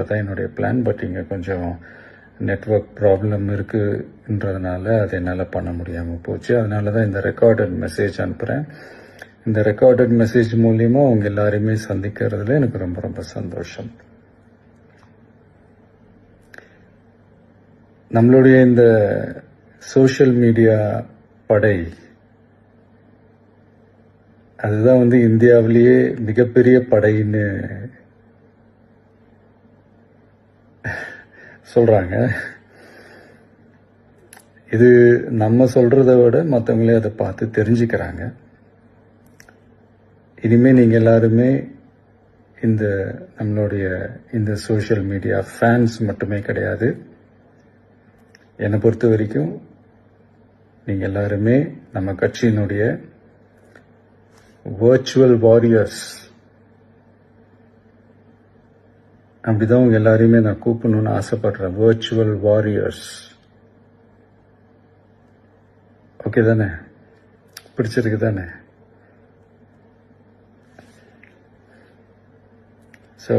தான் என்னுடைய plan. But இங்கே கொஞ்சம் நெட்வொர்க் ப்ராப்ளம் இருக்குன்றதுனால அதை என்னால் பண்ண முடியாமல் போச்சு. அதனால தான் இந்த ரெக்கார்டட் மெசேஜ் அனுப்புகிறேன். இந்த ரெக்கார்டட் மெசேஜ் மூலிமா அவங்க எல்லாரையுமே சந்திக்கிறதுல எனக்கு ரொம்ப ரொம்ப சந்தோஷம். நம்மளுடைய இந்த சோஷியல் மீடியா படை அதுதான் இந்தியாவிலேயே மிகப்பெரிய படைன்னு சொல்றாங்க. இது நம்ம சொல்றதை விட மற்றவங்களே அதை பார்த்து தெரிஞ்சுக்கிறாங்க. இனிமே நீங்க எல்லாருமே நம்மளுடைய இந்த சோஷியல் மீடியா ஃபேன்ஸ் மட்டுமே கிடையாது. என்னை பொறுத்த வரைக்கும் நீங்க எல்லாருமே நம்ம கட்சியினுடைய வர்ச்சுவல் வாரியர்ஸ். அப்படிதான் உங்க எல்லாரையுமே நான் கூப்பிடணும்னு ஆசைப்படுறேன். Virtual warriors. ஓகே தானே? பிடிச்சிருக்கு தானே? ஸோ